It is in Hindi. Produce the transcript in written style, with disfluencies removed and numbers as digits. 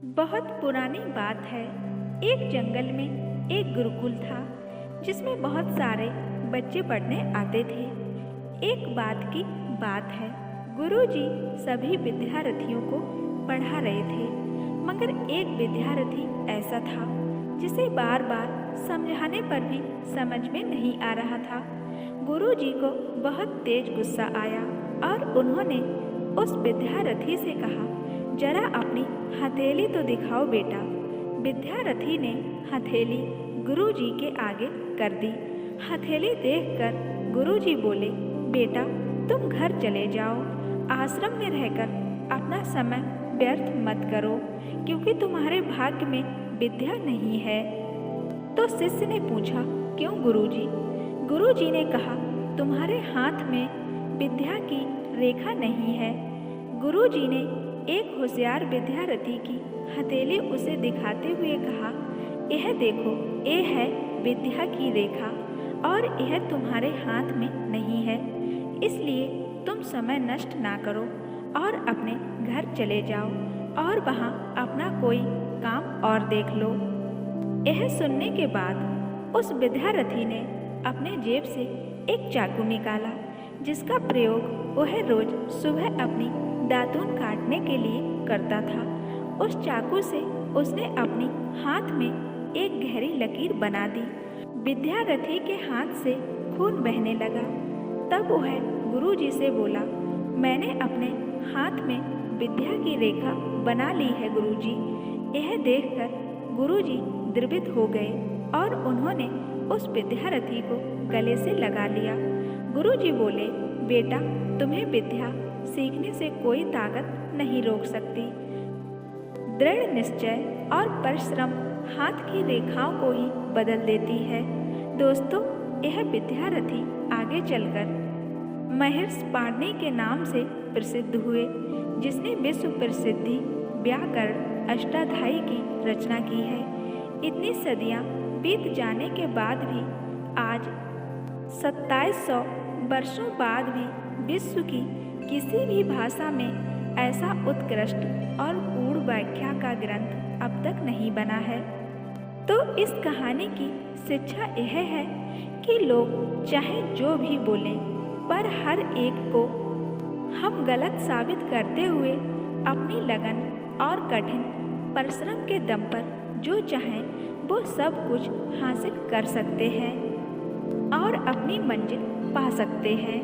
बहुत पुरानी बात है। एक जंगल में एक गुरुकुल था जिसमें बहुत सारे बच्चे पढ़ने आते थे। एक बात की बात है, गुरुजी सभी विद्यार्थियों को पढ़ा रहे थे, मगर एक विद्यार्थी ऐसा था जिसे बार बार समझाने पर भी समझ में नहीं आ रहा था। गुरुजी को बहुत तेज गुस्सा आया और उन्होंने उस विद्यार्थी से कहा, जरा अपनी हथेली तो दिखाओ बेटा। विद्यार्थी ने हथेली गुरुजी के आगे कर दी। हथेली देखकर गुरुजी बोले, बेटा तुम घर चले जाओ, आश्रम में रहकर अपना समय व्यर्थ मत करो, क्योंकि तुम्हारे भाग्य में विद्या नहीं है। तो शिष्य ने पूछा, क्यों गुरुजी? गुरुजी ने कहा, तुम्हारे हाथ में विद्या की रेखा नहीं है। गुरुजी ने एक होशियार विद्यार्थी की हथेली उसे दिखाते हुए कहा, यह देखो, यह है विद्या की रेखा और यह तुम्हारे हाथ में नहीं है, इसलिए तुम समय नष्ट ना करो और अपने घर चले जाओ और वहाँ अपना कोई काम और देख लो। यह सुनने के बाद उस विद्यार्थी ने अपने जेब से एक चाकू निकाला, जिसका प्रयोग वह रोज सुबह अपनी दातून काटने के लिए करता था। उस चाकू से उसने अपनी हाथ में एक गहरी लकीर बना दी। विद्यार्थी के हाथ से खून बहने लगा। तब वह गुरुजी से बोला, मैंने अपने हाथ में विद्या की रेखा बना ली है गुरुजी। यह देखकर गुरुजी द्रवित हो गए और उन्होंने उस विद्यार्थी को गले से लगा लिया। गुरुजी बोले, बेटा तुम्हें विद्या सीखने से कोई ताकत नहीं रोक सकती। दृढ़ निश्चय और परिश्रम हाथ की रेखाओं को ही बदल देती है। दोस्तों, यह विद्यार्थी आगे चलकर महर्षि पाणिनि के नाम से प्रसिद्ध हुए, जिसने विश्व प्रसिद्धि व्याकरण अष्टाध्यायी की रचना की है। इतनी सदियां बीत जाने के बाद भी आज 2700 वर्षों बाद भी विश्व की किसी भी भाषा में ऐसा उत्कृष्ट और पूर्ण व्याख्या का ग्रंथ अब तक नहीं बना है। तो इस कहानी की शिक्षा यह है कि लोग चाहे जो भी बोलें, पर हर एक को हम गलत साबित करते हुए अपनी लगन और कठिन परिश्रम के दम पर जो चाहें वो सब कुछ हासिल कर सकते हैं और अपनी मंजिल पा सकते हैं।